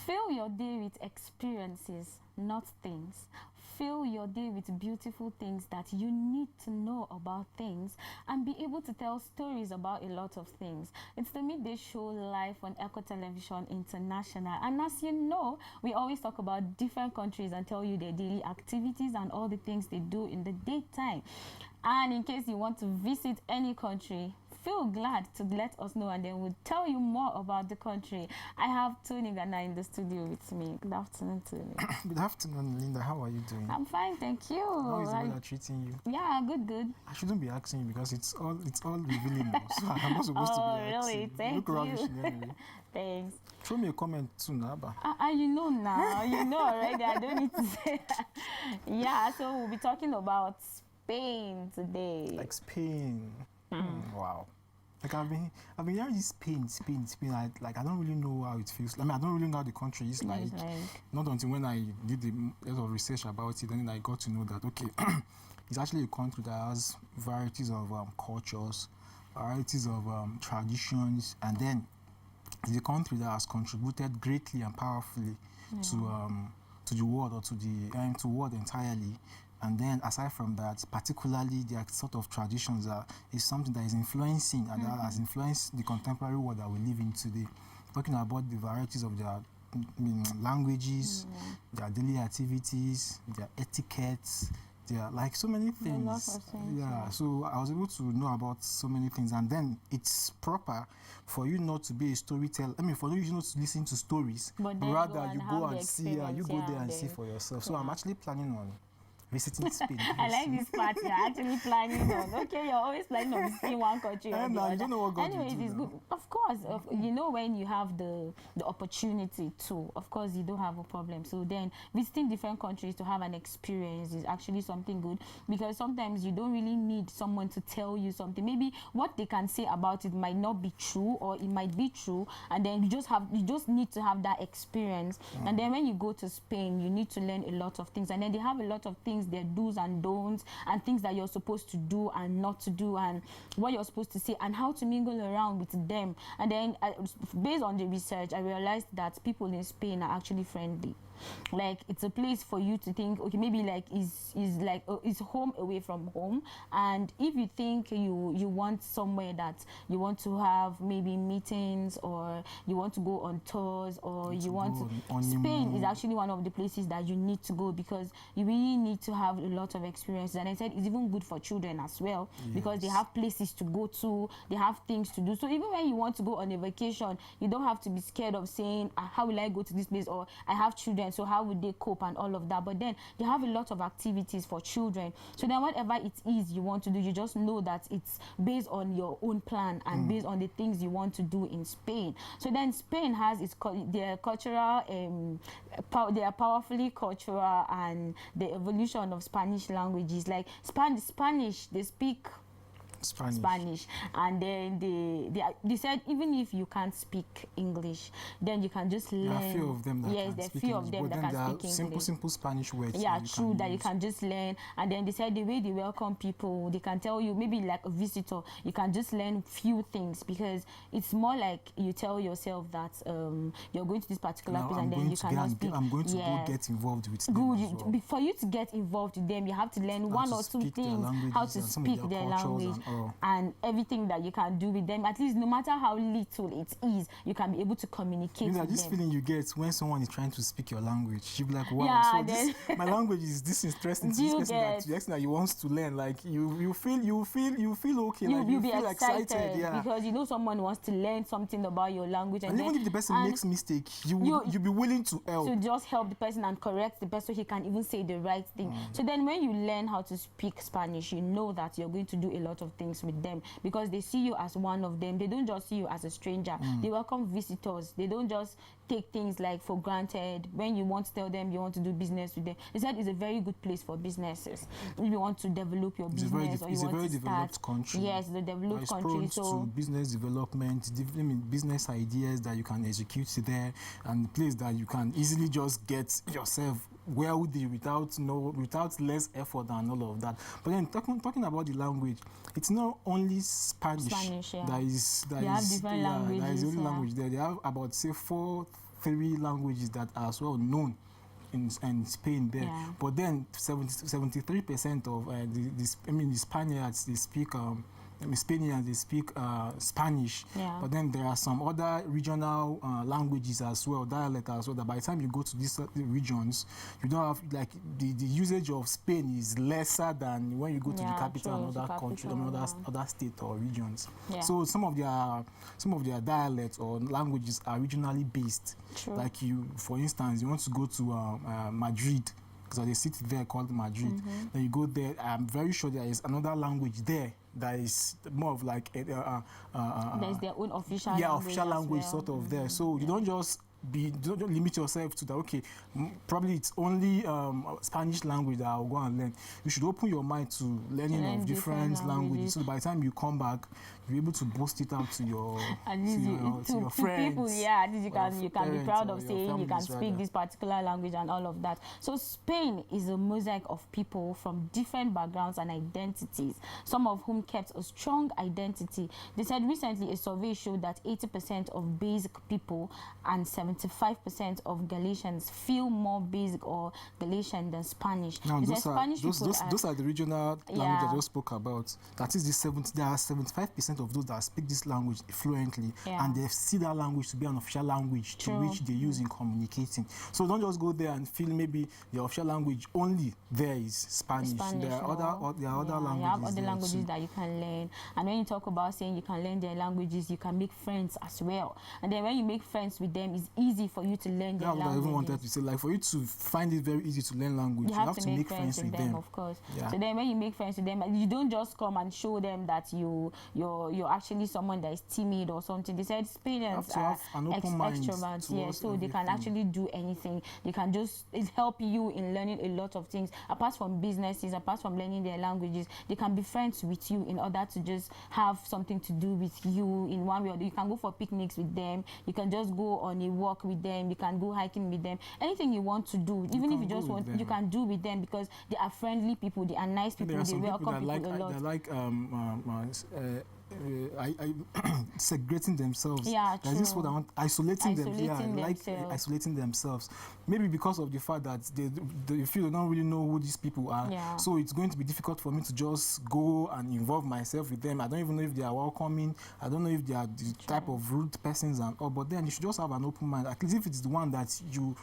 Fill your day with experiences, not things. Fill your day with beautiful things that you need to know about things and be able to tell stories about a lot of things. It's the Midday Show live on Echo Television International. And as you know, we always talk about different countries and tell you their daily activities and all the things they do in the daytime. And in case you want to visit any country, feel glad to let us know and then we'll tell you more about the country. I have Tony Ghana in the studio with me. Good afternoon, Tony. Good afternoon, Linda. How are you doing? I'm fine, thank you. How is the weather treating you? Yeah, good. I shouldn't be asking you because it's all revealing now. So I'm not supposed to be asking. Really? Thank Look rubbish anyway. Thanks. Throw me a comment too, Naba. You know now. You know already. I don't need to say that. Yeah, so we'll be talking about Spain today. Like Spain. Wow. Like I've been hearing this Spain. I don't really know how it feels. I mean, I don't really know how the country is like. Not until when I did a lot of research about it, then I got to know that okay, it's actually a country that has varieties of cultures, varieties of traditions, and then it's a country that has contributed greatly and powerfully to the world or to the world entirely. And then, aside from that, particularly their sort of traditions is something that is influencing and that has influenced the contemporary world that we live in today. Talking about the varieties of their languages, their daily activities, their etiquettes, their like so many things. A lot of things. Yeah, so I was able to know about so many things, and then it's proper for you not to be a storyteller. I mean, for you not to listen to stories, but rather you go and see. You go there and see for yourself. So I'm actually planning on visiting Spain. I like this part. You're actually planning on. Okay, you're always planning on visiting one country or the other. You don't know what God anyway, it is good. Of course, you know when you have the opportunity to, of course, you don't have a problem. So then visiting different countries to have an experience is actually something good because sometimes you don't really need someone to tell you something. Maybe what they can say about it might not be true or it might be true, and then you just need to have that experience. And then when you go to Spain, you need to learn a lot of things, and then they have a lot of things, their do's and don'ts, and things that you're supposed to do and not to do, and what you're supposed to say, and how to mingle around with them. And then based on the research, I realized that people in Spain are actually friendly. Like it's a place for you to think, okay, maybe like is home away from home. And if you think you want somewhere that you want to have maybe meetings, or you want to go on tours, or you want to, Spain is actually one of the places that you need to go because you really need to have a lot of experiences. And I said it's even good for children as well because they have places to go to, they have things to do. So even when you want to go on a vacation, you don't have to be scared of saying, how will I go to this place, or I have children, so how would they cope and all of that. But then they have a lot of activities for children. So then whatever it is you want to do, you just know that it's based on your own plan and based on the things you want to do in Spain. So then Spain has their cultural, they are powerfully cultural, and the evolution of Spanish languages. Like Spanish, they speak Spanish, and then they said even if you can't speak English, then you can just learn. There are a few of them that can speak English, that can speak English. Simple Spanish words. Yeah, true, that you can just learn. And then they said the way they welcome people, they can tell you, maybe like a visitor, you can just learn few things because it's more like you tell yourself that you're going to this particular place and then you cannot speak. I'm going to go get involved with them as well. For you to get involved with them, you have to learn one or two things, how to speak their language. And everything that you can do with them, at least no matter how little it is, you can be able to communicate with them. This feeling you get when someone is trying to speak your language, you'll be like, wow, yeah, so my language is this interesting to this person that you want to learn. Like you feel okay, like you feel excited, because you know someone wants to learn something about your language, and even if the person makes mistake, you'll be willing to help. To just help the person and correct the person so he can even say the right thing. So then when you learn how to speak Spanish, you know that you're going to do a lot of things with them because they see you as one of them. They don't just see you as a stranger. They welcome visitors. They don't just take things like for granted. When you want to tell them you want to do business with them, they said it's a very good place for businesses. If you want to develop your business, or you want to developed country. Yes, the developed country. So to business development, business ideas that you can execute there, and the place that you can easily just get yourself wealthy without less effort and all of that. But then talking about the language, it's not only Spanish yeah. that is different languages, that is the only language there. They have about say three languages that are as well known in Spain there. Yeah. But then 73% of the Spaniards, they speak Spaniards, they speak Spanish. Yeah. But then there are some other regional languages as well, dialect as well, that by the time you go to these regions, you don't have, like, the usage of Spain is lesser than when you go to the capital and other country, other state or regions. Yeah. So some of their dialects or languages are regionally based. True. Like, for instance, you want to go to Madrid, because there's a city there called Madrid. Then you go there, I'm very sure there is another language there that is more of like there's their own official official language sort of there. So you don't just don't limit yourself to that. Okay, probably it's only Spanish language that I'll go and learn. You should open your mind to learning of different languages. So by the time you come back, you're able to boast it out to your friends. People, yeah, you can be proud of saying you can speak this particular language and all of that. So Spain is a mosaic of people from different backgrounds and identities, some of whom kept a strong identity. They said recently a survey showed that 80% of basic people and 75% of Galatians feel more basic or Galician than Spanish. Now, those are the regional language I just spoke about. That is there are 75% of those that speak this language fluently, and they see that language to be an official language to which they use in communicating. So don't just go there and feel maybe the official language only there is Spanish. There are other languages. You have other languages that you can learn. And when you talk about saying you can learn their languages, you can make friends as well. And then when you make friends with them, it's easy for you to learn their language. I even wanted to say, like, for you to find it very easy to learn language, you have to make friends with them, of course. So then when you make friends with them, you don't just come and show them that you're actually someone that is timid or something. They said Spaniards are extroverts, so they can actually do anything. They can just help you in learning a lot of things. Apart from businesses, apart from learning their languages, they can be friends with you in order to just have something to do with you in one way or the other. You can go for picnics with them. You can just go on a walk with them. You can go hiking with them. Anything you want to do, even if you just want, you can do with them, because they are friendly people. They are nice people. They welcome people a lot. They like segregating themselves. True. This is what I want. Isolating isolating themselves. Maybe because of the fact that they feel they don't really know who these people are. So it's going to be difficult for me to just go and involve myself with them. I don't even know if they are welcoming. I don't know if they are the type of rude persons and all. But then you should just have an open mind. At least if it's the one that you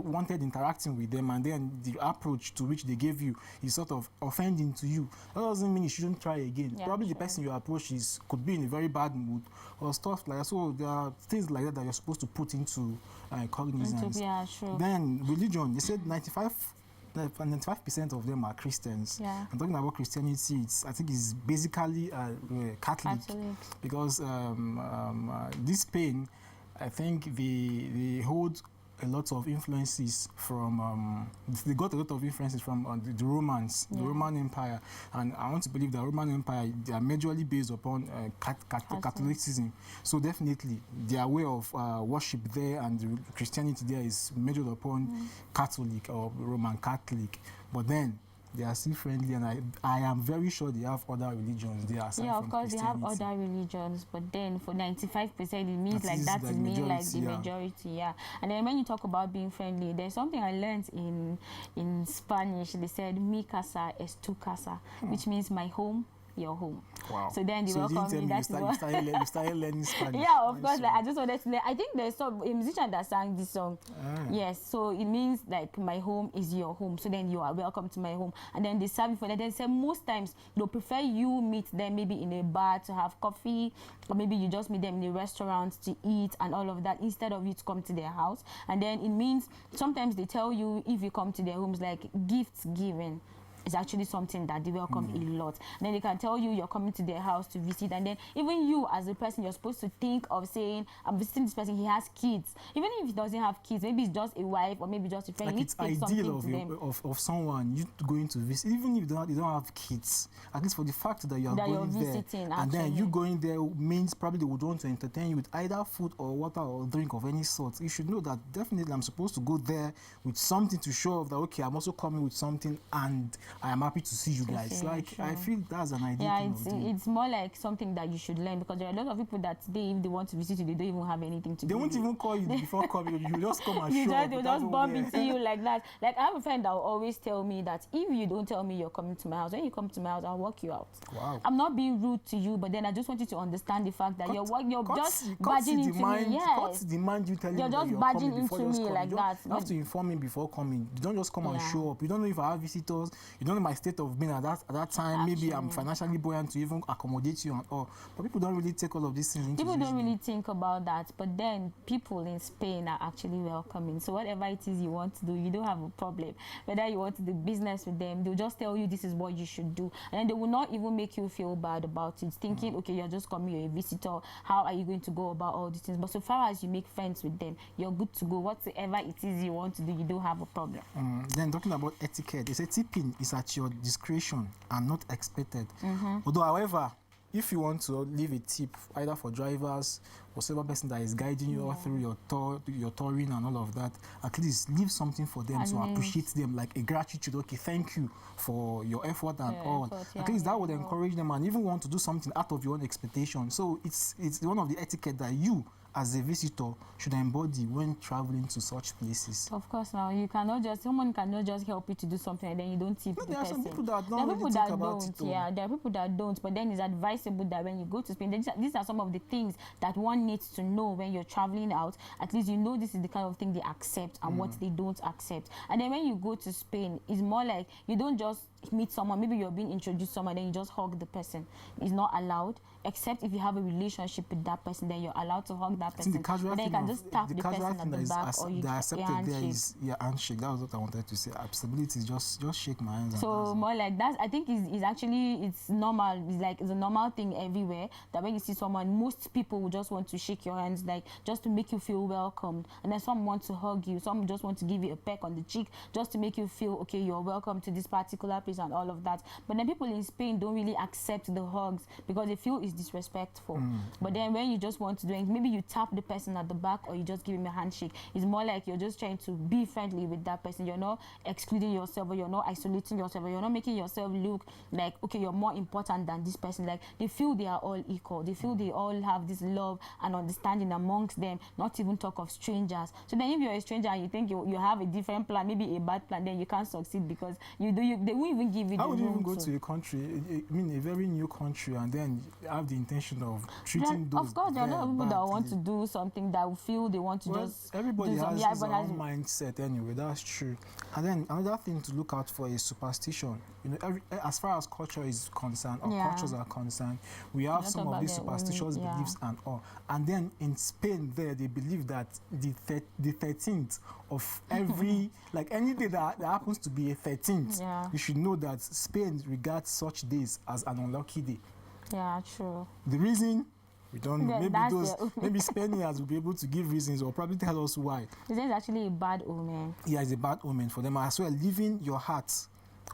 wanted interacting with them, and then the approach to which they gave you is sort of offending to you, that doesn't mean you shouldn't try again. Probably the person your approach could be in a very bad mood or stuff like that. So there are things like that you're supposed to put into cognizance. Then religion, they said 95% of them are Christians. I'm talking about Christianity. I think it's basically Catholic. Because this Spain, I think they hold a lot of influences from they got a lot of influences from the Romans, the Roman Empire, and I want to believe the Roman Empire, they are majorly based upon Catholicism. So definitely their way of worship there and the Christianity there is measured upon Catholic or Roman Catholic. But then they are still friendly, and I am very sure they have other religions there aside from of course they have other religions, but then for 95% it means that is the majority. And then when you talk about being friendly, there's something I learned in Spanish. They said mi casa es tu casa, which means my home, your home. Wow. So then they welcome me. You started learning Spanish. Of course. Like, I just wanted to learn. I think there's a musician that sang this song. Yes. So it means like my home is your home. So then you are welcome to my home. And then they serve you for that. They say most times they'll prefer you meet them maybe in a bar to have coffee, or maybe you just meet them in a restaurant to eat and all of that, instead of you to come to their house. And then it means sometimes they tell you, if you come to their homes, like gifts given is actually something that they welcome a lot. And then they can tell you you're coming to their house to visit, and then even you as a person, you're supposed to think of saying, I'm visiting this person, he has kids. Even if he doesn't have kids, maybe it's just a wife or maybe just a friend. Like, it's ideal of someone you going to visit, even if you don't have kids, at least for the fact that you are going there, and then you going there means probably they would want to entertain you with either food or water or drink of any sort. You should know that definitely I'm supposed to go there with something to show off that, okay, I'm also coming with something, and I am happy to see you guys. Like, I feel that's an idea. Yeah, it's more like something that you should learn, because there are a lot of people that if they want to visit you, they don't even have anything to do. They won't even call you before coming. You just come and show up. They'll just bump into you like that. Like, I have a friend that will always tell me that if you don't tell me you're coming to my house, when you come to my house, I'll walk you out. Wow. I'm not being rude to you, but then I just want you to understand the fact that you're just barging into me. Yes. Demand you tell you're you just barging into me like that. You have to inform me before coming. You don't just come and show up. You don't know if I have visitors. You don't know my state of being at that time. Actually. Maybe I'm financially buoyant to even accommodate you and all. But people don't really take all of these things into People don't really think about that. But then people in Spain are actually welcoming. So whatever it is you want to do, you don't have a problem. Whether you want to do business with them, they'll just tell you this is what you should do. And then they will not even make you feel bad about it, thinking, okay, you're just coming, you're a visitor. How are you going to go about all these things? But so far as you make friends with them, you're good to go. Whatever it is you want to do, you don't have a problem. Then talking about etiquette, they say tipping is at your discretion and not expected. Although, however, if you want to leave a tip, either for drivers or whatever person that is guiding you all through your touring and all of that, at least leave something for them to appreciate them, like a gratitude. Okay, thank you for your effort and all. At least that would encourage them and even want to do something out of your own expectation. So it's one of the etiquette that you, as a visitor, should embody when traveling to such places. Of course, now you cannot just, someone cannot just help you to do something and then you don't tip the person. There are some people that don't really think about it. Yeah, there are people that don't, but then it's advisable that when you go to Spain, these are some of the things that one needs to know when you're traveling out. At least you know this is the kind of thing they accept and what they don't accept. And then when you go to Spain, it's more like you don't just meet someone, maybe you're being introduced to someone, then you just hug the person. It's not allowed, except if you have a relationship with that person, then you're allowed to hug that person. Then you can just tap the person at the back, or you accepted there is handshake. That was what I wanted to say. Acceptability is just shake my hands. So more like that, I think is actually, it's normal. It's a normal thing everywhere, that when you see someone, most people will just want to shake your hands, like just to make you feel welcomed. And then some want to hug you, some just want to give you a peck on the cheek, just to make you feel okay, you're welcome to this particular place and all of that. But then people in Spain don't really accept the hugs because they feel it's disrespectful. But then when you just want to do it, maybe you tap the person at the back or you just give him a handshake. It's more like you're just trying to be friendly with that person. You're not excluding yourself, or you're not isolating yourself, or you're not making yourself look like, okay, you're more important than this person. Like, they feel they are all equal. They feel they all have this love and understanding amongst them, not even talk of strangers. So then if you're a stranger and you think you have a different plan, maybe a bad plan, then you can't succeed because they won't even give you the room. How would you even go to a country, I mean a very new country, and then have the intention of treating those? Of course, there are a lot of people that want to do something that will feel they want to just everybody do has something. his own mindset anyway, that's true. And then another thing to look out for is superstition. You know, as far as culture is concerned, or cultures are concerned, we have some of these superstitious beliefs and all. And then in Spain there, they believe that the 13th of every, like any day that happens to be a 13th, you should know that Spain regards such days as an unlucky day. Yeah, true. The reason, we don't know. Maybe Spaniards will be able to give reasons or probably tell us why. This is actually a bad omen. Yeah, it's a bad omen for them. As well, leaving your heart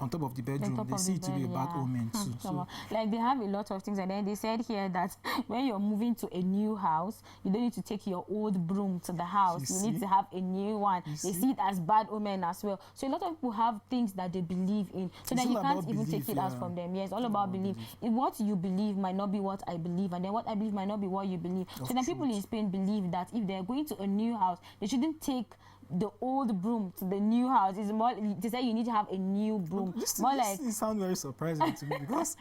on top of the bedroom, they see it to be a bad omen too. So. Like, they have a lot of things, and then they said here that when you're moving to a new house, you don't need to take your old broom to the house. You need to have a new one. They see it as bad omen as well. So a lot of people have things that they believe in. So then you can't even take it out from them. Yeah, it's all about belief. What you believe might not be what I believe, and then what I believe might not be what you believe. So then people in Spain believe that if they're going to a new house, they shouldn't take the old broom to the new house. Is more, they say you need to have a new broom. This sounds very surprising to me because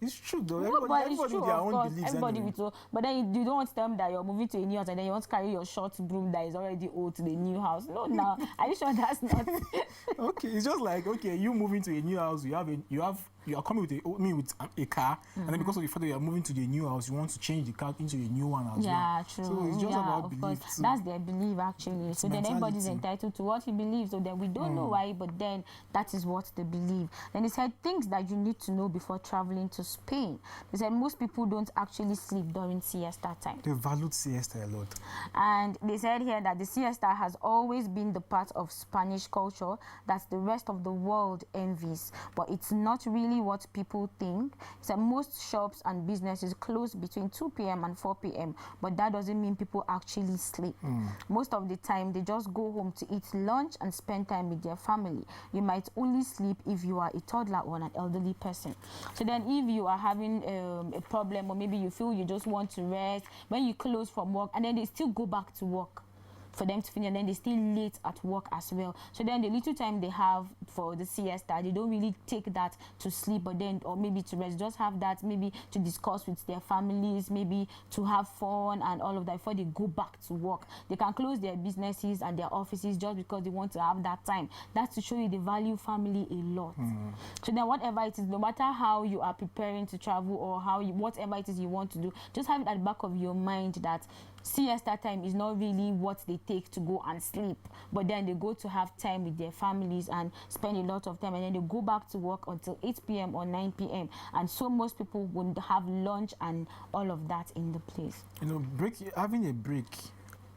it's true though. Everybody with their own beliefs. Anyway. But then you don't want to tell them that you're moving to a new house and then you want to carry your short broom that is already old to the new house. No, now are you sure that's not? Okay, it's just like, okay, you moving to a new house, you are coming with a car, and then because of the fact that you are moving to the new house, you want to change the car into a new one as well. Yeah, true. So it's just about belief. That's their belief actually. So then everybody's entitled to what he believes. So then we don't know why, but then that is what they believe. Then they said things that you need to know before traveling to Spain. They said most people don't actually sleep during siesta time. They valued siesta a lot. And they said here that the siesta has always been the part of Spanish culture that the rest of the world envies, but it's not really actually what people think. So most shops and businesses close between 2 p.m. and 4 p.m. But that doesn't mean people actually sleep. Most of the time, they just go home to eat lunch and spend time with their family. You might only sleep if you are a toddler or an elderly person. So then if you are having a problem, or maybe you feel you just want to rest, when you close from work and then they still go back to work for them to finish, and then they still late at work as well. So then the little time they have for the siesta, they don't really take that to sleep, but then, or maybe to rest, just have that maybe to discuss with their families, maybe to have fun and all of that before they go back to work. They can close their businesses and their offices just because they want to have that time. That's to show you they value family a lot. So then whatever it is, no matter how you are preparing to travel or how you, whatever it is you want to do, just have it at the back of your mind that siesta time is not really what they take to go and sleep, but then they go to have time with their families and spend a lot of time, and then they go back to work until 8 p.m. or 9 p.m. And so most people would have lunch and all of that in the place. You know, having a break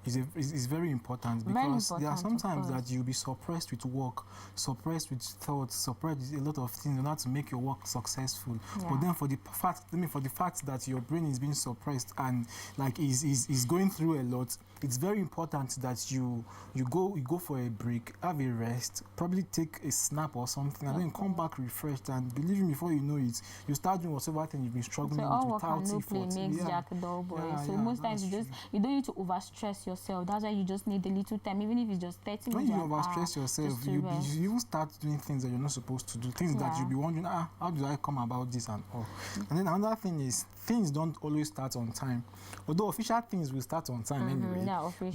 is very important, because there are sometimes that you'll be suppressed with work, suppressed with thoughts, suppressed with a lot of things in order to make your work successful. But then for the fact that your brain is being suppressed and like is going through a lot, it's very important that you go for a break, have a rest, probably take a snap or something, and then come back refreshed. And believe me, before you know it, you start doing whatever thing you've been struggling with without effort. So most times you don't need to overstress yourself. That's why you just need a little time, even if it's just 30 minutes. When you overstress yourself, you will start doing things that you're not supposed to do, things that you'll be wondering, how do I come about this and all. And then another thing is, things don't always start on time, although official things will start on time anyway.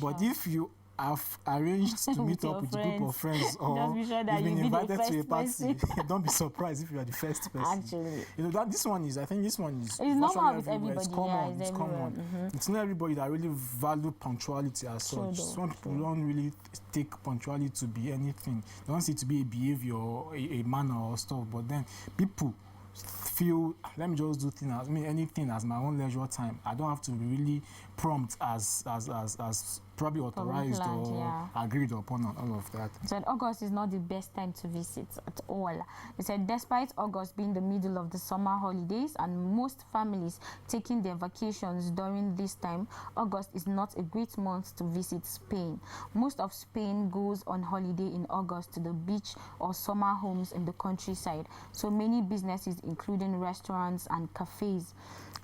But if you have arranged to meet up with a group of friends, or just be sure that you've been invited to a person. party, don't be surprised if you are the first person. Actually, you know that this one is it's normal with everybody. It's common. It's common. It's not everybody that really value punctuality as such. Some people don't really take punctuality to be anything. They don't see it to be a behavior, or a manner or stuff. But then people feel, let me just do anything as my own leisure time. I don't have to be really prompt as probably authorized or agreed upon and all of that. So August is not the best time to visit at all. They said despite August being the middle of the summer holidays and most families taking their vacations during this time, August is not a great month to visit Spain. Most of Spain goes on holiday in August to the beach or summer homes in the countryside. So many businesses, including restaurants and cafes,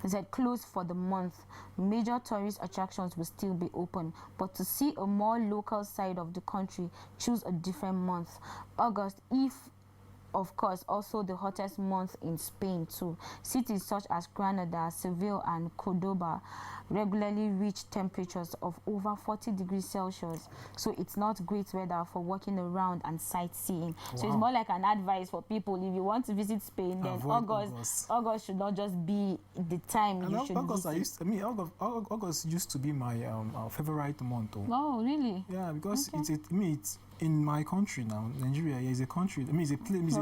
said closed for the month. Major tourist attractions will still be open, but to see a more local side of the country, choose a different month. August, if of course also the hottest month in Spain too. Cities such as Granada, Seville and Cordoba regularly reach temperatures of over 40 degrees Celsius. So it's not great weather for walking around and sightseeing. So it's more like an advice for people. If you want to visit Spain, then August should not just be the time you should visit. August used to be my favorite month. Oh, really? Yeah, because it's in my country now, Nigeria is a country. It's a place.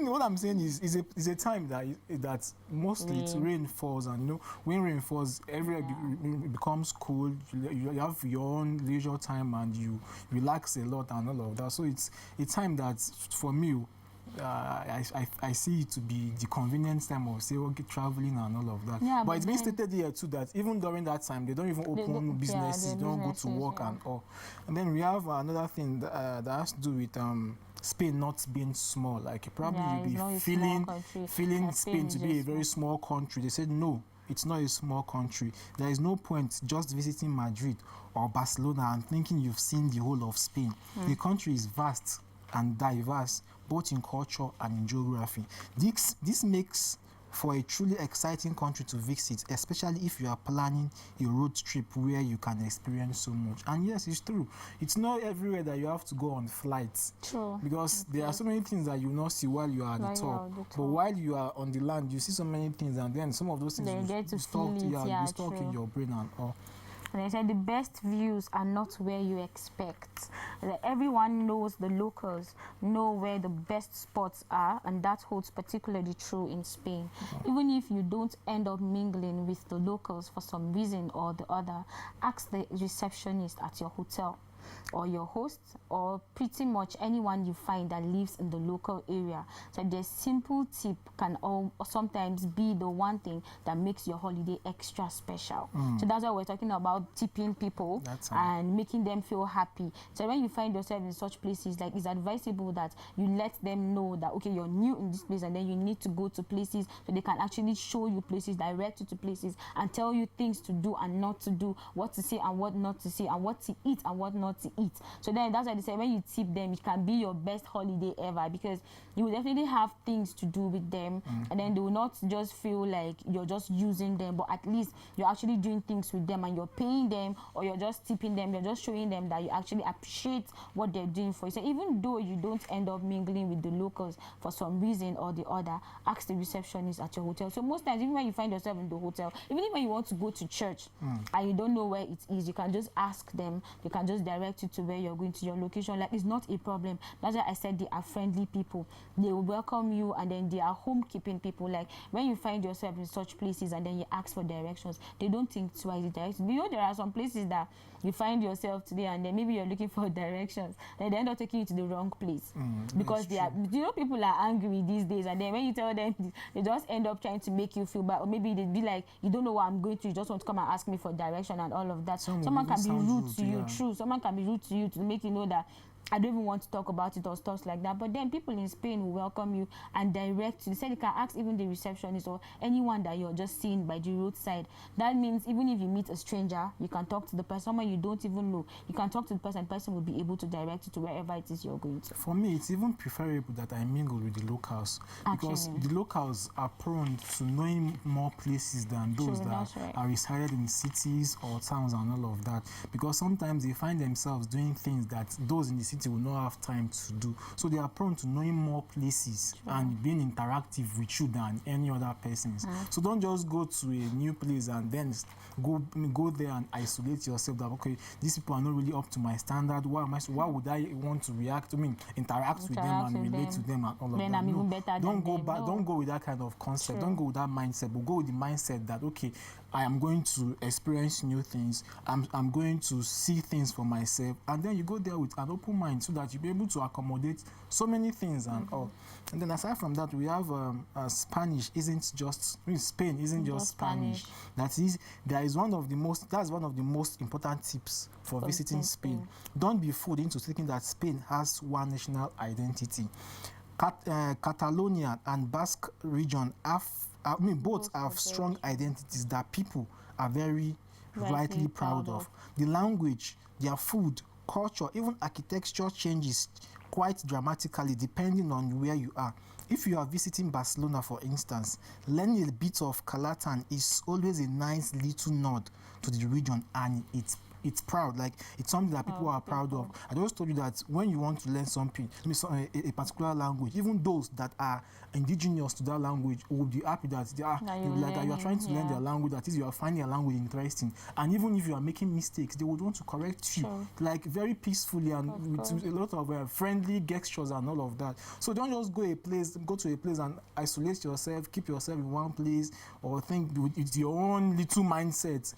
What I'm saying is a time that mostly it's rain falls, and when rain falls, everywhere becomes cool. You have your own leisure time and you relax a lot and all of that. So it's a time that for me, I see it to be the convenience time of traveling and all of that. Yeah, but it's been stated here too that even during that time they don't even open businesses, they don't go to work and all. And then we have another thing that has to do with Spain not being small. Like probably you'll be feeling Spain to be a very small country. They said no, it's not a small country. There is no point just visiting Madrid or Barcelona and thinking you've seen the whole of Spain. The country is vast and diverse, both in culture and in geography. This makes for a truly exciting country to visit, especially if you are planning a road trip where you can experience so much. And yes, it's true. It's not everywhere that you have to go on flights. True. Because there are so many things that you will not see while you are at the top. But while you are on the land, you see so many things, and then some of those things you stuck in your brain and all. And I said the best views are not where you expect. Everyone knows the locals, know where the best spots are, and that holds particularly true in Spain. Even if you don't end up mingling with the locals for some reason or the other, ask the receptionist at your hotel. or your host, or pretty much anyone you find that lives in the local area. So the simple tip can sometimes be the one thing that makes your holiday extra special. So that's why we're talking about tipping people and making them feel happy. So when you find yourself in such places, like, it's advisable that you let them know that, okay, you're new in this place, and then you need to go to places, so they can actually show you places, direct you to places, and tell you things to do and not to do, what to say and what not to say, and what to eat and what not to eat. So then that's why they say when you tip them, it can be your best holiday ever, because you will definitely have things to do with them, and then they will not just feel like you're just using them, but at least you're actually doing things with them, and you're paying them, or you're just tipping them. You're just showing them that you actually appreciate what they're doing for you. So even though you don't end up mingling with the locals for some reason or the other, ask the receptionist at your hotel. So most times, even when you find yourself in the hotel, even when you want to go to church and you don't know where it is, you can just ask them. They can just direct you to where you're going, to your location. Like, it's not a problem. That's why I said they are friendly people. They will welcome you, and then they are home-keeping people. Like, when you find yourself in such places and then you ask for directions, they don't think twice. You know, there are some places that you find yourself today, and then maybe you're looking for directions, then they end up taking you to the wrong place because they are, you know, people are angry these days, and then when you tell them, they just end up trying to make you feel bad, or maybe they'd be like, you don't know where I'm going to, you just want to come and ask me for direction and all of that. Someone can be rude to you, true. Someone can be rude to you to make you know that I don't even want to talk about it or stuff like that. But then people in Spain will welcome you and direct you. They said you can ask even the receptionist or anyone that you're just seeing by the roadside. That means even if you meet a stranger, you can talk to the person, someone you don't even know. You can talk to the person, and the person will be able to direct you to wherever it is you're going to. For me, it's even preferable that I mingle with the locals, because the locals are prone to knowing more places than those that are resided in cities or towns and all of that. Because sometimes they find themselves doing things that those in the city will not have time to do. So they are prone to knowing more places and being interactive with you than any other persons. So don't just go to a new place and then go there and isolate yourself that, okay, these people are not really up to my standard. Why would I want to interact with them and relate to them and all of that? I'm even better don't go back. Don't go with that kind of concept. Don't go with that mindset, but go with the mindset that, okay, I am going to experience new things. I'm going to see things for myself. And then you go there with an open mind so that you'll be able to accommodate so many things and all. And then aside from that, we have Spanish isn't just, Spain isn't just Spanish. That is, that's one of the most important tips for visiting Spain. Don't be fooled into thinking that Spain has one national identity. Catalonia and Basque region both have strong identities that people are very rightly proud of. The language, their food, culture, even architecture changes quite dramatically depending on where you are. If you are visiting Barcelona, for instance, learning a bit of Catalan is always a nice little nod to the region, and it's proud, like it's something that people are proud of. I just told you that when you want to learn something, a particular language, even those that are indigenous to that language will be happy that you are trying to learn their language, that is, you are finding a language interesting. And even if you are making mistakes, they would want to correct you, like very peacefully and with a lot of friendly gestures and all of that. So don't just go to a place and isolate yourself, keep yourself in one place, or think it's your own little mindset.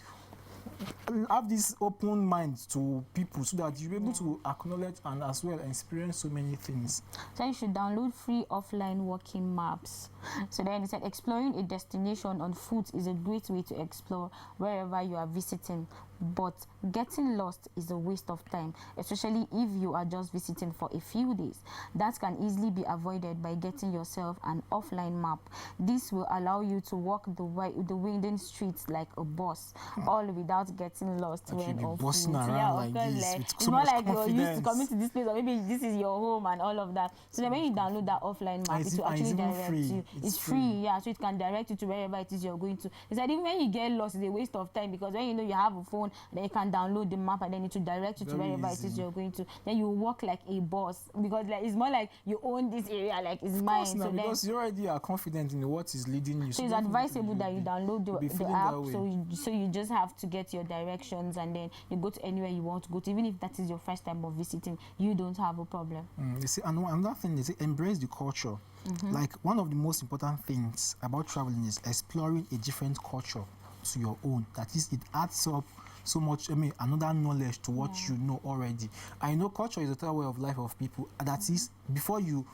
Have this open mind to people so that you're able to acknowledge and as well experience so many things. So you should download free offline walking maps. So then he said exploring a destination on foot is a great way to explore wherever you are visiting. But getting lost is a waste of time, especially if you are just visiting for a few days. That can easily be avoided by getting yourself an offline map. This will allow you to walk the winding streets like a boss, all without getting lost when on foot. It's not like you're used to coming to this place, or maybe this is your home and all of that. So then when you download that offline map, it will actually direct you. It's free, so it can direct you to wherever it is you're going to. It's like even when you get lost, it's a waste of time, because when you know you have a phone, then you can download the map and then it will direct you to wherever it is you're going to. Then you walk like a boss, because like it's more like you own this area, like it's mine. So because you already are confident in what is leading you. So it's advisable that you download the app, so you just have to get your directions and then you go to anywhere you want to go to. Even if that is your first time of visiting, you don't have a problem. You see, and another thing is embrace the culture. Like one of the most important things about traveling is exploring a different culture to your own. That is, it adds up so much, another knowledge to what you know already. I know culture is a total way of life of people. That is, before you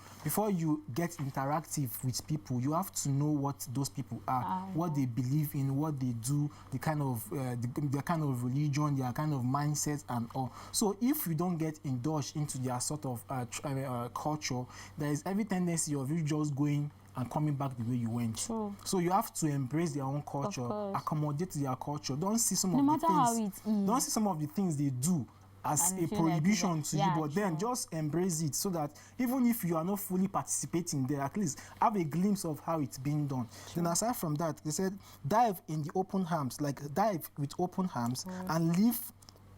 get interactive with people, you have to know what those people are, what they believe in, what they do, the kind of their kind of religion, their kind of mindset and all. So if you don't get indulged into their sort of culture, there is every tendency of you just going and coming back the way you went. True. So you have to embrace their own culture, accommodate to their culture. Don't see some no of the matter things. how it is. Don't see some of the things they do as And a feel prohibition like to you, but then just embrace it, so that even if you are not fully participating there, at least have a glimpse of how it's being done. Then aside from that, they said dive in the open arms, like dive with open arms and live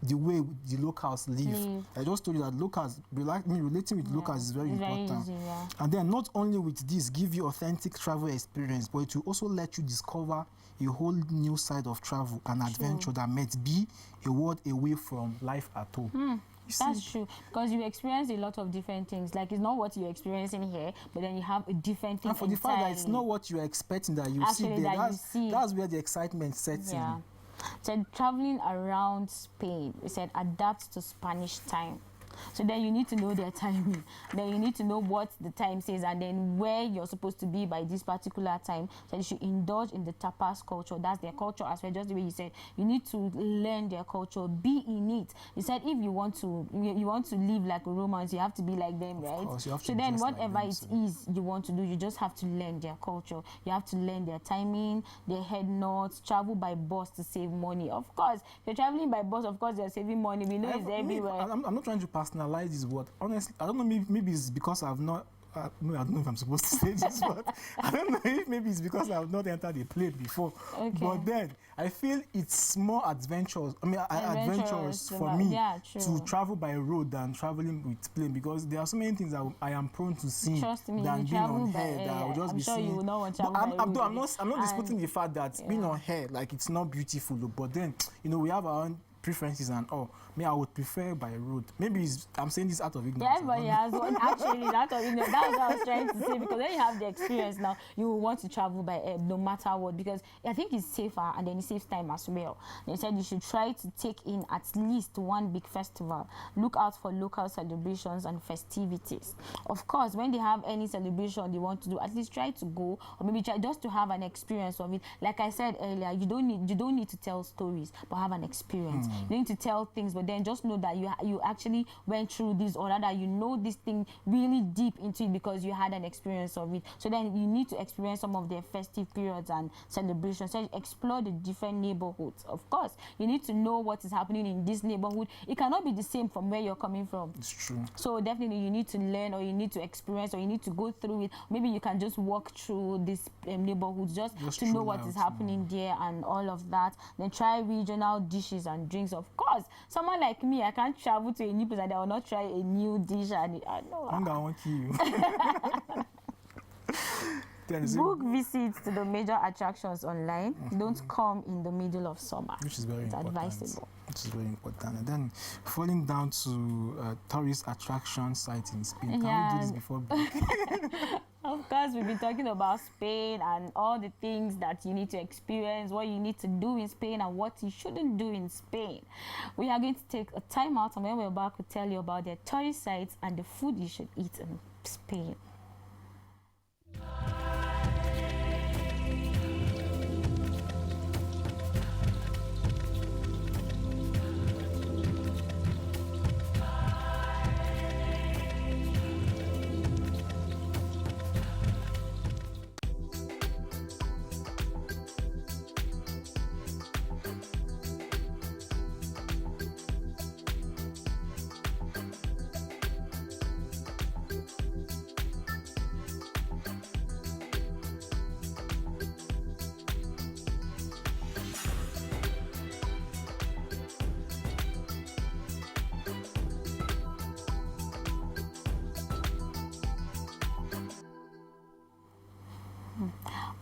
the way the locals live. I just told you that locals, relating with locals is very important. Very easy, and then not only with this give you authentic travel experience, but it will also let you discover a whole new side of travel and adventure that might be a world away from life at home. That's true, because you experience a lot of different things. Like, it's not what you're experiencing here, but then you have a different thing. And for the fact that it's not what you're expecting that you see there, that's where the excitement sets in. So traveling around Spain, we said adapt to Spanish time. So then you need to know their timing. Then you need to know what the time says, and then where you're supposed to be by this particular time. So you should indulge in the tapas culture. That's their culture as well, just the way you said. You need to learn their culture, be in it. You said if you want to live like a Romans, you have to be like them, right? Of course, you have to so then whatever like them, it is you want to do, you just have to learn their culture. You have to learn their timing, their head nods, travel by bus to save money. Of course, if you're traveling by bus, of course you're saving money. We know it's everywhere. I'm not trying to personalize this word. Honestly, I don't know, maybe it's because I've not I don't know if I'm supposed to say this, but I don't know if maybe it's because I've not entered a plane before. Okay. But then I feel it's more adventurous. Adventurous for me to travel by road than traveling with plane, because there are so many things that I am prone to seeing than being on air that I will just be seeing. You will not want to I'm not disputing the fact that being on air, like, it's not beautiful, but then we have our own preferences and all. I would prefer by road. Maybe I'm saying this out of ignorance. Yeah, everybody has one. Actually, out of ignorance. That's what I was trying to say, because when you have the experience now, you will want to travel by air no matter what, because I think it's safer and then it saves time as well. They said you should try to take in at least one big festival. Look out for local celebrations and festivities. Of course, when they have any celebration they want to do, at least try to go, or maybe try just to have an experience of it. Like I said earlier, you don't need to tell stories, but have an experience. You need to tell things, but then just know that you actually went through this, or rather this thing really deep into it because you had an experience of it. So then you need to experience some of their festive periods and celebrations. So explore the different neighborhoods. Of course, you need to know what is happening in this neighborhood. It cannot be the same from where you're coming from. It's true. So definitely you need to learn, or you need to experience, or you need to go through it. Maybe you can just walk through this neighborhood just to know what is happening there and all of that. Then try regional dishes and drinks. Of course, someone like me, I can't travel to a new place and I will not try a new dish. And I know. I won't kill you. Book visits to the major attractions online. Don't come in the middle of summer. Which is very important. Advisable. Which is very important. And then falling down to tourist attraction sites in Spain. Can we do this before break? Of course, we've been talking about Spain and all the things that you need to experience, what you need to do in Spain and what you shouldn't do in Spain. We are going to take a time out, and when we're back, we'll tell you about their tourist sites and the food you should eat in Spain.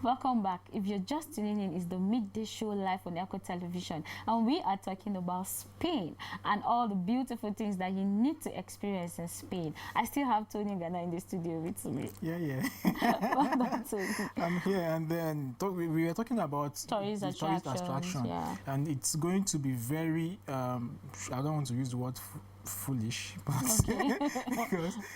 Welcome back. If you're just tuning in, it's the Midday Show live on Echo Television, and we are talking about Spain and all the beautiful things that you need to experience in Spain. I still have Tony Ghana in the studio with me. Yeah. Welcome, Tony. I'm here, and then we were talking about Tourist attraction, yeah. And it's going to be very. I don't want to use the word foolish, but Okay.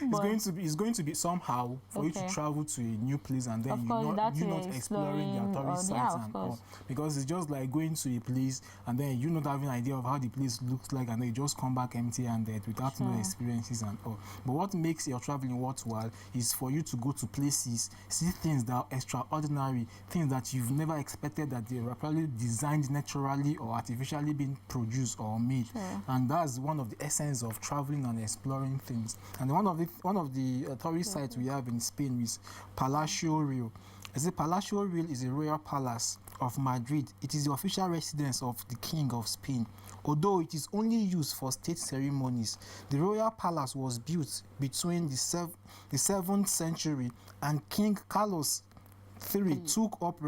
because it's going to be somehow for you to travel to a new place and then you're not exploring their tourist sites and all, because it's just like going to a place and then you not having an idea of how the place looks like, and then you just come back empty-handed without no experiences and all. But what makes your traveling worthwhile is for you to go to places, see things that are extraordinary, things that you've never expected that they were probably designed naturally or artificially being produced or made. And that's one of the essence of traveling and exploring things. And one of the tourist sites we have in Spain is Palacio Real. Palacio Real is a royal palace of Madrid. It is the official residence of the King of Spain. Although it is only used for state ceremonies, the royal palace was built between the 7th century and King Carlos III took up the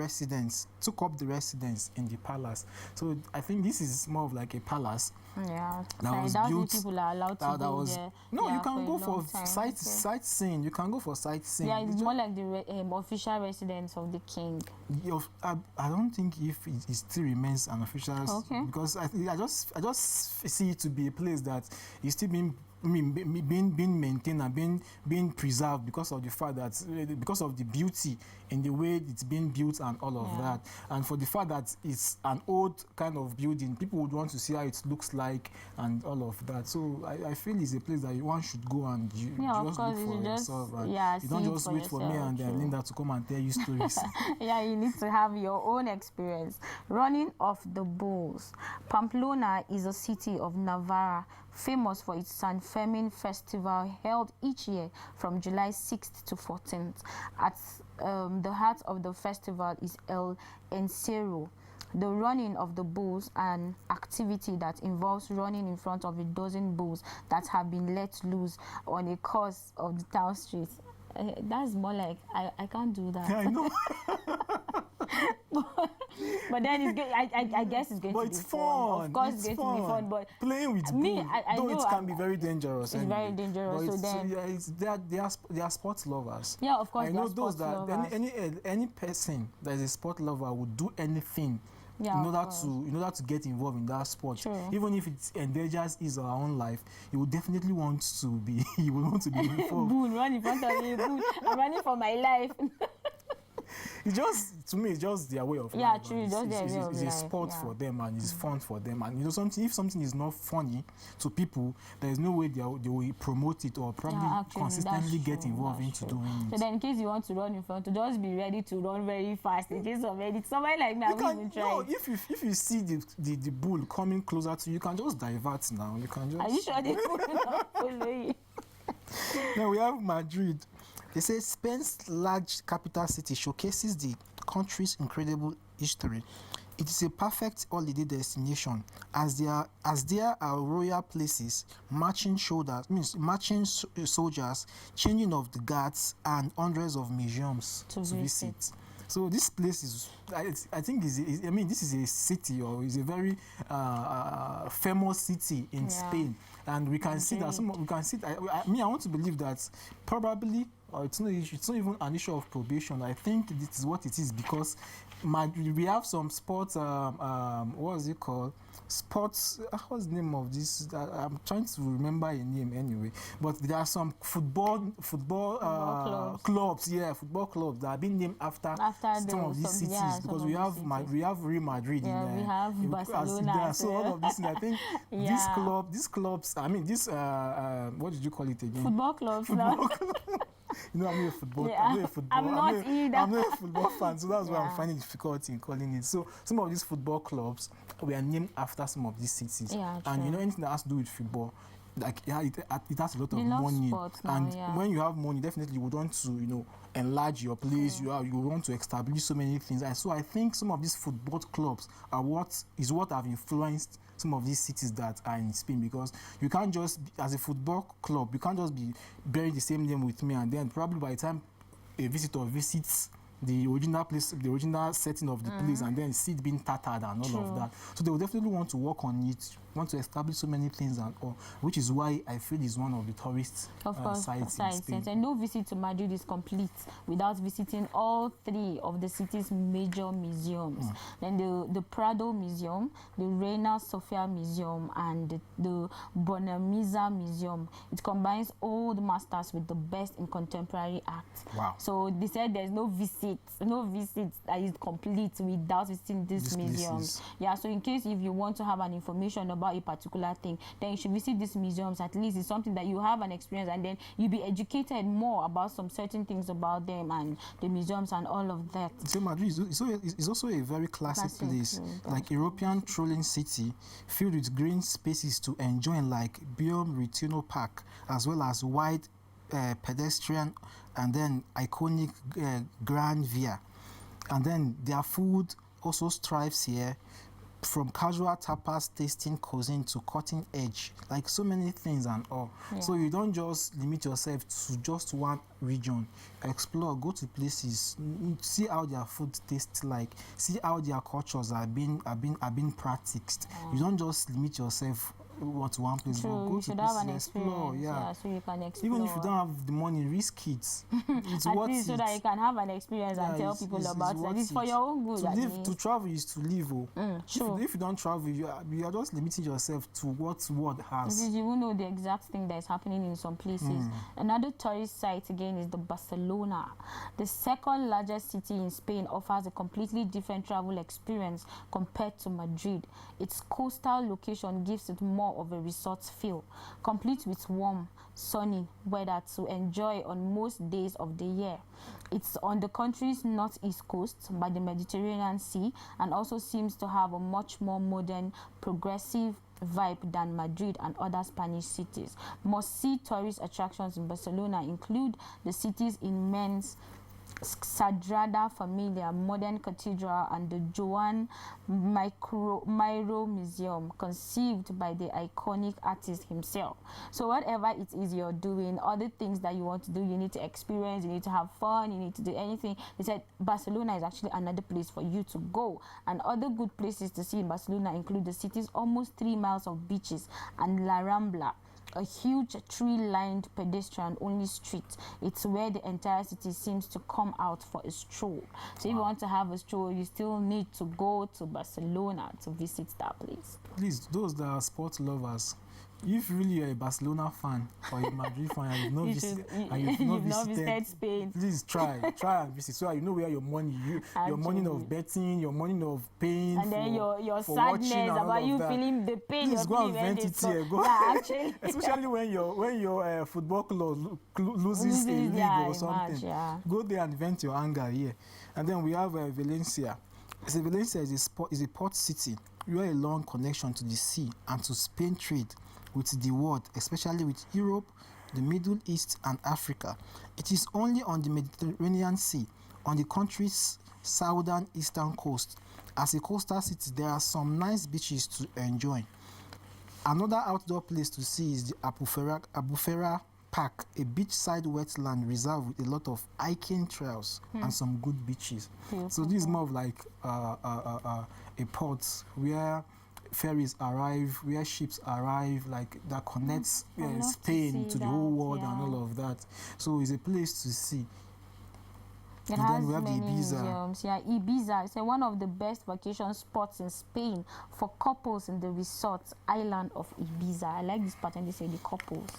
residence in the palace. So I think this is more of like a palace. Yeah, that was built. People are allowed to go there. No, you can go for sightseeing. You can go for sightseeing. Yeah, it's more like the official residence of the king. I don't think if it still remains an official, because I just see it to be a place that is still being maintained and being preserved because of the fact that because of the beauty in the way it's being built and all of that, and for the fact that it's an old kind of building, people would want to see how it looks like and all of that. So I feel it's a place that one should go and just look for yourself. You don't just wait for me and then Linda to come and tell you stories. Yeah, you need to have your own experience. Running of the bulls. Pamplona is a city of Navarra, famous for its San Fermin festival held each year from July 6th to 14th. At the heart of the festival is El Encierro, the running of the bulls, an activity that involves running in front of a dozen bulls that have been let loose on a course of the town streets. That's more like, I can't do that. Yeah, I know. But then it's good. I guess it's going to be fun. Of course, it's going to be fun. But playing with bulls, though it can be very dangerous. It's very dangerous. They are sports lovers. Yeah, of course. I know those that any person that is a sport lover would do anything in order to get involved in that sport. True. Even if it endangers his or her own life, he would definitely want to be. He would want to be involved. Bull, run in front of me. Bull, I'm running for my life. To me, it's just their way of life. Yeah, true. It's a sport for them and it's fun for them. And if something is not funny to people, there is no way they will promote it or probably consistently get involved into doing it. So then, in case you want to run in front, to just be ready to run very fast. In case of it, somebody like me, I won't even try. No, if you see the bull coming closer to you, you can just divert now. You can just. Are you sure they will not follow you? Then we have Madrid. They say Spain's large capital city showcases the country's incredible history. It is a perfect holiday destination as there are royal places, marching soldiers, changing of the guards, and hundreds of museums to visit. So this place is, I think, this is a city, or is a very famous city in Spain, and we can see that I want to believe that probably, or it's not even an issue of probation. I think this is what it is, because we have some sports. What is it called? Sports. What's the name of this? I'm trying to remember a name anyway. But there are some football clubs. Yeah, football clubs that have been named after some of these cities, because we have Real Madrid. Yeah, we have Barcelona. So all of this, and I think these clubs. I mean, this what did you call it again? Football clubs. You know, I'm not a football. I'm not a football fan, so that's why I'm finding difficulty in calling it. So some of these football clubs were named after some of these cities, and you know, anything that has to do with football, like it has a lot of money, when you have money, definitely you would want to enlarge your place. You want to establish so many things, and so I think some of these football clubs are what have influenced some of these cities that are in Spain, because you can't just as a football club, you can't just be bearing the same name with me, and then probably by the time a visitor visits the original place, the original setting of the place, and then see it being tattered and all of that. So they will definitely want to work on it, want to establish so many things and all, which is why I feel it's one of the tourist sites in Spain. And no visit to Madrid is complete without visiting all three of the city's major museums. Then the Prado Museum, the Reina Sofia Museum, and the Bonamisa Museum. It combines old masters with the best in contemporary art. Wow. So they said there's no visit that is complete without visiting these museums. Yeah, so in case if you want to have an information about a particular thing, then you should visit these museums. At least it's something that you have an experience, and then you'll be educated more about some certain things about them and the museums and all of that. So Madrid is also a very classic place, like European trolling city, filled with green spaces to enjoy, like Biome Retino Park, as well as wide pedestrian and then iconic Gran Via. And then their food also strives here, from casual tapas tasting cuisine to cutting edge, like so many things and all. So you don't just limit yourself to just one region. Explore, go to places, see how their food tastes like, see how their cultures are being practiced. You don't just limit yourself to one place. True, go you to should places, have an explore, experience. So you can explore. Even if you don't have the money, risk it. It's at worth least so it. that you can have an experience and tell people about it. It's for your own good. To travel is to live. Sure. If you don't travel, you are just limiting yourself to what world has. You will know the exact thing that is happening in some places. Another tourist site again is the Barcelona. The second largest city in Spain offers a completely different travel experience compared to Madrid. Its coastal location gives it more of a resort feel, complete with warm, sunny weather to enjoy on most days of the year. It's on the country's northeast coast by the Mediterranean Sea, and also seems to have a much more modern, progressive vibe than Madrid and other Spanish cities. Must-see tourist attractions in Barcelona include the city's immense Sagrada Familia modern cathedral and the Joan Miró Museum, conceived by the iconic artist himself. So whatever it is you're doing, other things that you want to do, you need to experience, you need to have fun, you need to do anything. They said Barcelona is actually another place for you to go. And other good places to see in Barcelona include the city's almost 3 miles of beaches and La Rambla, a huge tree-lined pedestrian-only street. It's where the entire city seems to come out for a stroll. So if you want to have a stroll, you still need to go to Barcelona to visit that place. Please, those that are sports lovers, if really you're a Barcelona fan or a Madrid fan and you've not visited Spain, please try and visit, so you know where your money, your money of betting, your money of pain, and then your sadness about you feeling the pain. Please go and vent it here. Go. Yeah, actually. Especially when your football club loses a league or something. Go there and vent your anger here. And then we have Valencia. So Valencia is a port city where a long connection to the sea and to Spain trade with the world, especially with Europe, the Middle East and Africa. It is only on the Mediterranean Sea, on the country's southern eastern coast. As a coastal city, there are some nice beaches to enjoy. Another outdoor place to see is the Albufera Park, a beachside wetland reserve with a lot of hiking trails and some good beaches. So this is more of like a port where ferries arrive, where ships arrive, like that connects Spain to the whole world and all of that. So it's a place to see. It has many museums. Yeah, Ibiza is one of the best vacation spots in Spain for couples in the resort island of Ibiza. I like this part when they say the couples.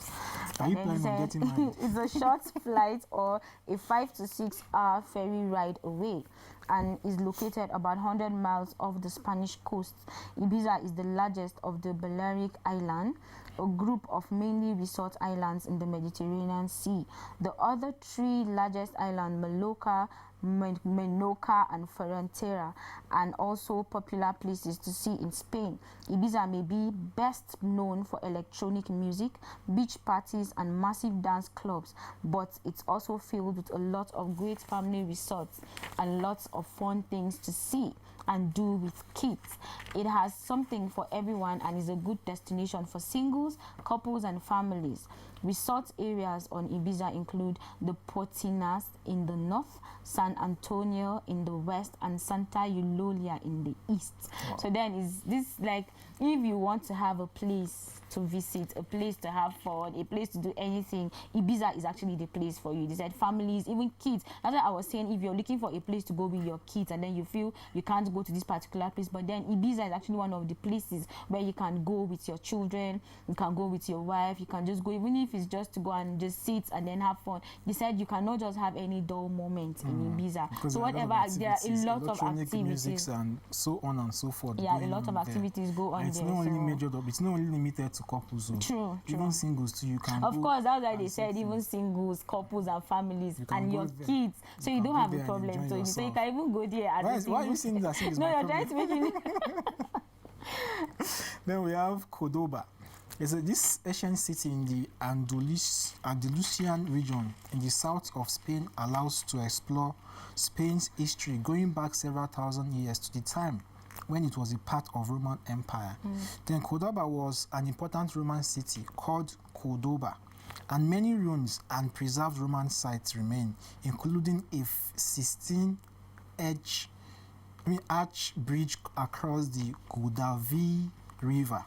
Are you planning on getting married? It's a short flight or a 5 to 6 hour ferry ride away, and is located about 100 miles off the Spanish coast. Ibiza is the largest of the Balearic Islands, a group of mainly resort islands in the Mediterranean Sea. The other 3 largest islands, Mallorca, Menorca and Formentera, and also popular places to see in Spain. Ibiza may be best known for electronic music, beach parties and massive dance clubs, but it's also filled with a lot of great family resorts and lots of fun things to see. and do with kids. It has something for everyone and is a good destination for singles, couples, and families. Resort areas on Ibiza include the Portinas in the north, San Antonio in the west, and Santa Eulalia in the east. Wow. So then is this like, if you want to have a place to visit, a place to have fun, a place to do anything, Ibiza is actually the place for you. They said families, even kids. That's why I was saying, if you're looking for a place to go with your kids and then you feel you can't go to this particular place, but then Ibiza is actually one of the places where you can go with your children, you can go with your wife, you can just go, even if it's just to go and just sit and then have fun. They said you cannot just have any dull moment in Ibiza. Because So whatever, there are a lot of activities. Music and so on and so forth. Yeah, a lot of activities go on it's there. Not only measured up, it's not only limited to couples. So true. Even singles too, you can. Of course, that's why they said even singles, couples, and families, and your kids. So you don't have a problem. So you can even go there. Why are you saying that? No, you're trying to make it. Then we have Cordoba. This ancient city in the Andalusian region in the south of Spain allows to explore Spain's history going back several thousand years to the time when it was a part of Roman Empire. Then Cordoba was an important Roman city called Cordoba, and many ruins and preserved Roman sites remain, including a 16-arch bridge across the Guadalquivir River.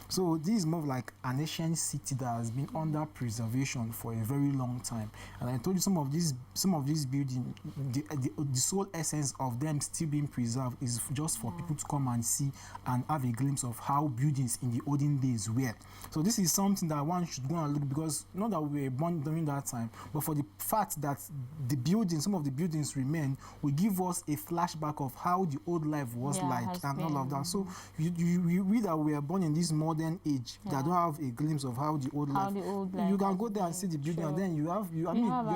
So this is more of like an ancient city that has been under preservation for a very long time. And I told you some of these buildings, the sole essence of them still being preserved is just for people to come and see and have a glimpse of how buildings in the olden days were. So this is something that one should go and look, because not that we were born during that time, but for the fact that the buildings, some of the buildings remain, will give us a flashback of how the old life was like and all of that. So we that we are born in this modern age that don't have a glimpse of how the old life. You can go there and see the building, and then your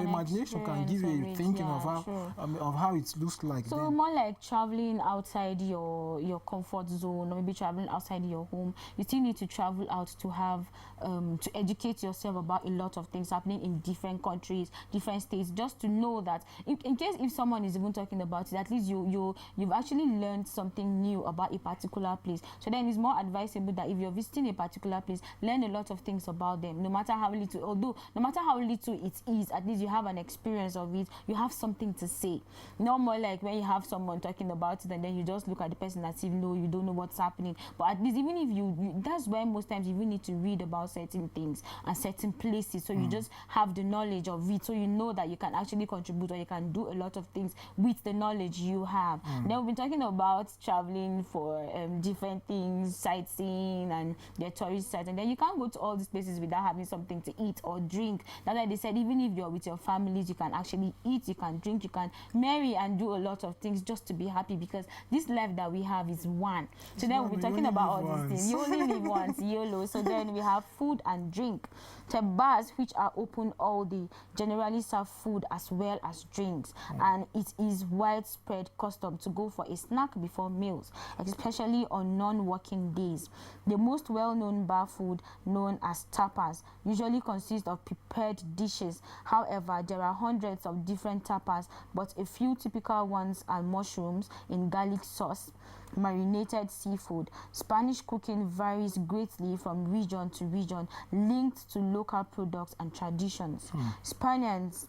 imagination can give you a thinking of how it looks like. So then. More like traveling outside your comfort zone, or maybe traveling outside your home. You still need to travel out to have to educate yourself about a lot of things happening in different countries, different states, just to know that in case if someone is even talking about it, at least you've actually learned something new about a particular place. So then it's more advisable that if you're visiting a particular place, learn a lot of things about them, no matter how little. Although no matter how little it is, at least you have an experience of it. You have something to say. No more like when you have someone talking about it and then you just look at the person as if no, you don't know what's happening. But at least even if you that's why most times you will need to read about certain things and certain places, so you just have the knowledge of it, so you know that you can actually contribute, or you can do a lot of things with the knowledge you have. Then we've been talking about traveling for different things, sightseeing and their tourist sites, and then you can't go to all these places without having something to eat or drink. That's why they said even if you're with your families, you can actually eat, you can drink, you can marry and do a lot of things just to be happy, because this life that we have is one. So then we'll be talking about all these things. You only live once, YOLO. So then we have food and drink. The bars which are open all day generally serve food as well as drinks, and it is widespread custom to go for a snack before meals, especially on non-working days. The most well-known bar food, known as tapas, usually consists of prepared dishes. However, there are hundreds of different tapas, but a few typical ones are mushrooms in garlic sauce, marinated seafood. Spanish cooking varies greatly from region to region, linked to local products and traditions. Spaniards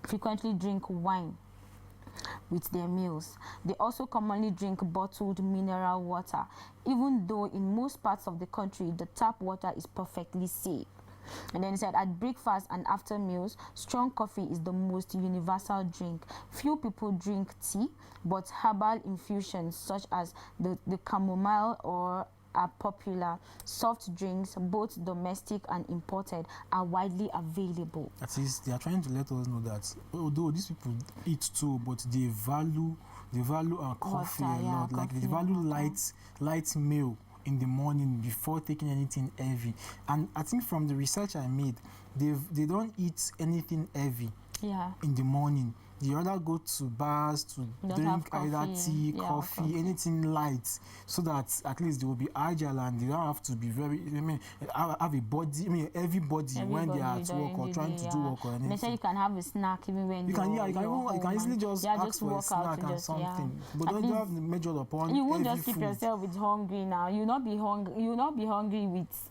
frequently drink wine with their meals. They also commonly drink bottled mineral water, even though in most parts of the country the tap water is perfectly safe. And then he said at breakfast and after meals, strong coffee is the most universal drink. Few people drink tea, but herbal infusions such as the chamomile are popular. Soft drinks, both domestic and imported, are widely available. That is, they are trying to let us know that although these people eat too, but they value coffee a lot. Like they value light meal in the morning before taking anything heavy. And I think from the research I made, they don't eat anything heavy in the morning. you rather go to bars to Don't drink have either coffee. tea, Yeah, coffee, anything light, so that at least they will be agile and they don't have to be very, I mean, have a body, I mean, everybody when they are at work or trying to do work or anything. They say you can have a snack even when you can easily just ask for a snack and just, something, but don't have measured upon. You won't heavy just keep food. yourself with hungry now. You'll not be hungry. You'll not be hungry with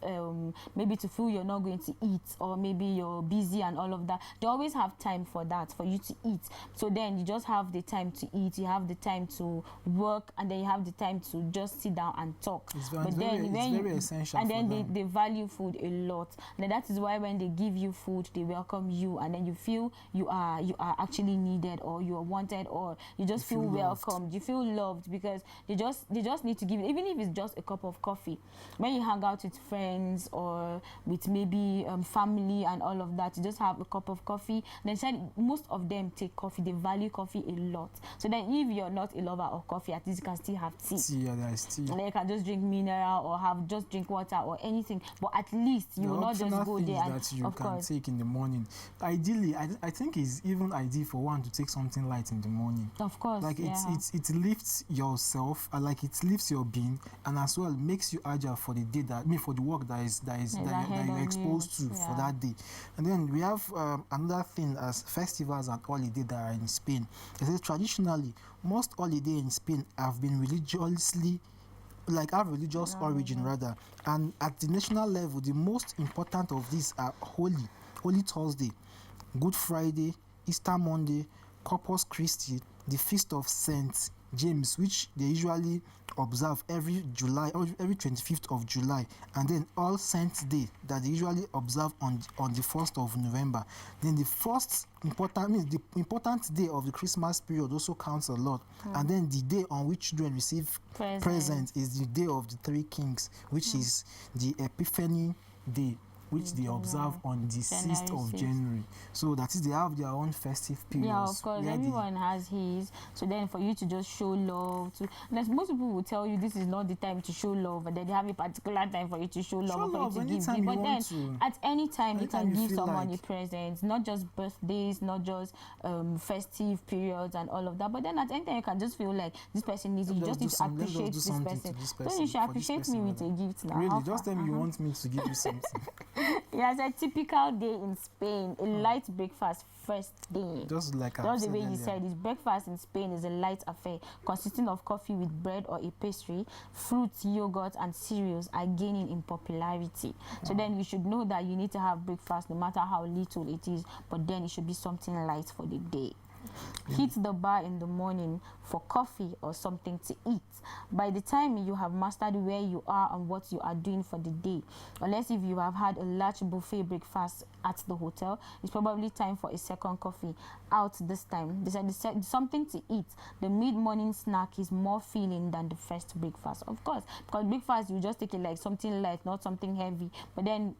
maybe to feel you're not going to eat, or maybe you're busy and all of that. They always have time for that, for you to eat. So then you just have the time to eat. You have the time to work, and then you have the time to just sit down and talk. It's very essential. And then they value food a lot. And that is why when they give you food, they welcome you, and then you feel you are actually needed, or you are wanted, or you just feel welcomed. You feel loved, because they just need to give it, even if it's just a cup of coffee. When you hang out with friends or with maybe family and all of that, you just have a cup of coffee. Then most of them take coffee. They value coffee a lot. So then if you're not a lover of coffee, at least you can still have tea. Yeah, there's tea. And then you can just drink mineral or just drink water or anything. But at least you will not just go there and that you can take in the morning. Ideally, I think it's even ideal for one to take something light in the morning. Of course, like it lifts yourself, like it lifts your being, and as well makes you agile for the day for the work that you're exposed to for that day. And then we have another thing as festivals and holidays that are in Spain. It says traditionally most holidays in Spain have been have religious origin rather, and at the national level the most important of these are Holy Thursday, Good Friday, Easter Monday, Corpus Christi, the Feast of Saint James, which they usually observe every 25th of July, and then All Saints Day that they usually observe on the 1st of November. Then the important day of the Christmas period also counts a lot. And then the day on which children receive presents is the Day of the Three Kings, which is the Epiphany Day, which they observe on the 6th of January. So that is, they have their own festive periods. Yeah, of course. Everyone has his. So then for you to just show love most people will tell you this is not the time to show love, and then they have a particular time for you to show love, for you to give. But then at any time you can give someone a present, not just birthdays, not just festive periods and all of that. But then at any time you can just feel like this person needs it. You just need to appreciate this person. Then you should appreciate me with a gift now. Really? Just tell me you want me to give you something. Yes, a typical day in Spain, a light breakfast first day. Just the way you said it, breakfast in Spain is a light affair consisting of coffee with bread or a pastry. Fruits, yogurt, and cereals are gaining in popularity. So then you should know that you need to have breakfast no matter how little it is, but then it should be something light for the day. Hit the bar in the morning for coffee or something to eat. By the time you have mastered where you are and what you are doing for the day, unless if you have had a large buffet breakfast at the hotel, it's probably time for a second coffee out this time. They said something to eat. The mid-morning snack is more filling than the first breakfast. Of course, because breakfast you just take it like something light, not something heavy. But then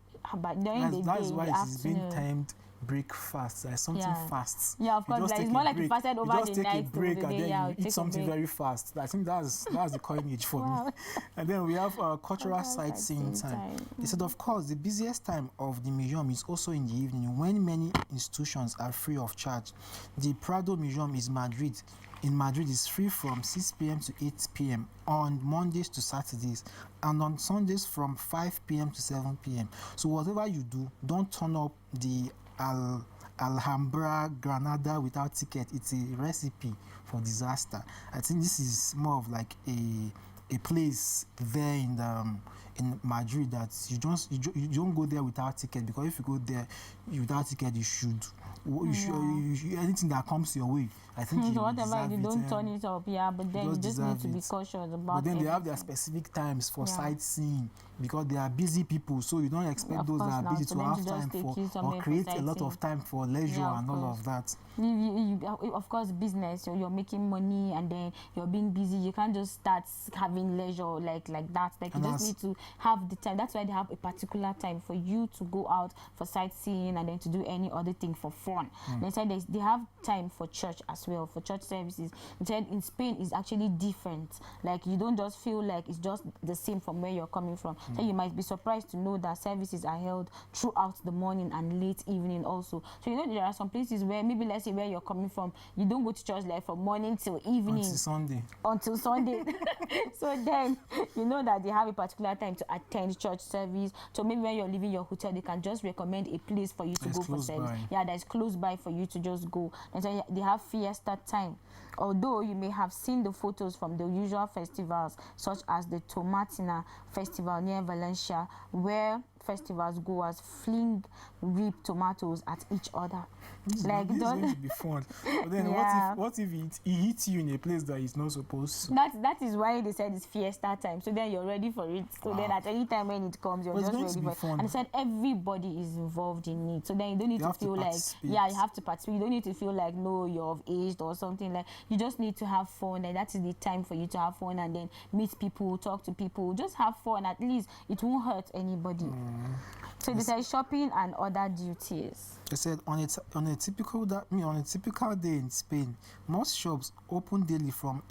during the day, that's why it's been timed breakfast, like something fast. Yeah, of course. Like it's more like you fasted over the night. You just take a break and then you eat something very fast. I think that's the coinage for me. And then we have cultural sightseeing time. They said, of course, the busiest time of the museum is also in the evening when many institutions are free of charge. The Prado Museum in Madrid is free from 6 p.m. to 8 p.m. on Mondays to Saturdays, and on Sundays from 5 p.m. to 7 p.m. So whatever you do, don't turn up the Alhambra Granada without ticket. It's a recipe for disaster. I think this is more of like a place there in Madrid that you don't go there without ticket, because if you go there without ticket, you should anything that comes your way, I think you whatever you don't turn it up, but then you just need to be cautious about. But then they have their specific times for sightseeing, because they are busy people, so you don't expect those that are busy to have time for or create a lot of time for leisure and all of that. Of course, business, you're making money and then you're being busy. You can't just start having leisure like that. Like you just need to have the time. That's why they have a particular time for you to go out for sightseeing and then to do any other thing for fun. They said they have time for church as well, for church services. They said in Spain is actually different. Like you don't just feel like it's just the same from where you're coming from. So you might be surprised to know that services are held throughout the morning and late evening also. So you know there are some places where maybe let's say where you're coming from, you don't go to church like from morning till evening. Until Sunday. So then you know that they have a particular time to attend church service. So maybe when you're leaving your hotel, they can just recommend a place for you to go for service. Yeah, that's close by for you to just go. And so they have fiesta time. Although you may have seen the photos from the usual festivals, such as the Tomatina Festival near Valencia, where festivals goers fling ripe tomatoes at each other. This is going to be fun. But then what if he hits you in a place that he's not supposed to? That is why they said it's fiesta time. So then you're ready for it. So then at any time when it comes, you're just ready for it. And they said everybody is involved in it. So then you don't need to feel like, you have to participate. You don't need to feel like, no, you're of age or something. Like you just need to have fun, and that is the time for you to have fun and then meet people, talk to people, just have fun. At least it won't hurt anybody. So they said shopping and other duties. They said on a typical day in Spain, most shops open daily from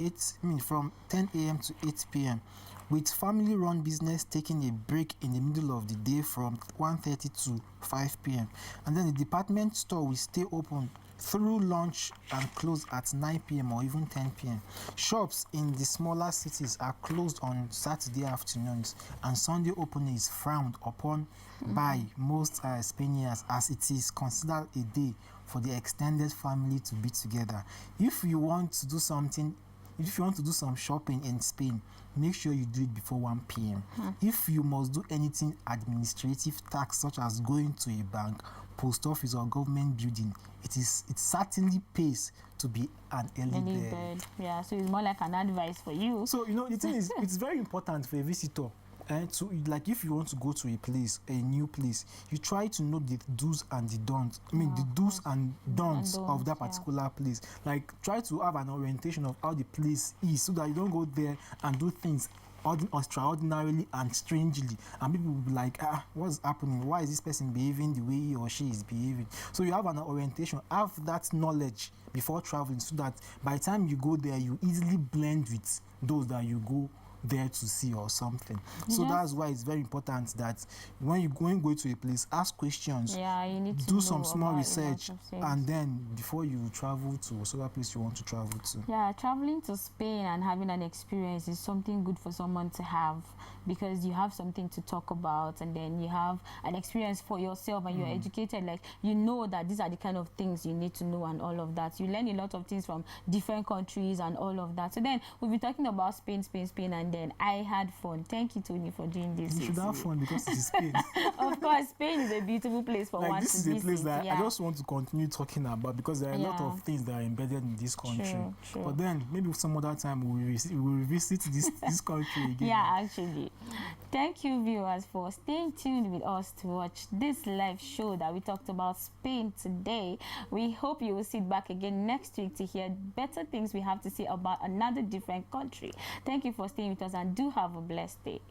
10 a.m. to 8 p.m. with family-run business taking a break in the middle of the day from 1:30 to 5 p.m. And then the department store will stay open through lunch and close at 9 p.m. or even 10 p.m. Shops in the smaller cities are closed on Saturday afternoons, and Sunday opening is frowned upon by most Spaniards, as it is considered a day for the extended family to be together. If you want to do some shopping in Spain, make sure you do it before 1 p.m. If you must do anything administrative tax, such as going to a bank, post office or government building, it certainly pays to be an early bird. Yeah, so it's more like an advice for you. So the thing is, it's very important for a visitor. Like if you want to go to a new place, you try to know the do's and the don'ts. The do's and don'ts of that particular place. Like try to have an orientation of how the place is, so that you don't go there and do things extraordinarily and strangely, and people will be like, what's happening? Why is this person behaving the way he or she is behaving? So you have an orientation, have that knowledge before traveling, so that by the time you go there, you easily blend with those that you go there to see or something. So that's why it's very important that when you go to a place, ask questions. Yeah, you need to do some small research, and then before you travel to whatever place you want to travel to. Yeah, traveling to Spain and having an experience is something good for someone to have, because you have something to talk about, and then you have an experience for yourself, and you're educated. Like you know that these are the kind of things you need to know and all of that. You learn a lot of things from different countries and all of that. So then we'll be talking about Spain, and then I had fun. Thank you, Tony, for doing this. You should have fun because it is Spain. Of course, Spain is a beautiful place for one to visit. This is a place that I just want to continue talking about, because there are a lot of things that are embedded in this country. True. But then maybe some other time we'll revisit this country again. Yeah, actually. Thank you, viewers, for staying tuned with us to watch this live show that we talked about Spain today. We hope you will sit back again next week to hear better things we have to say about another different country. Thank you for staying with us, and do have a blessed day.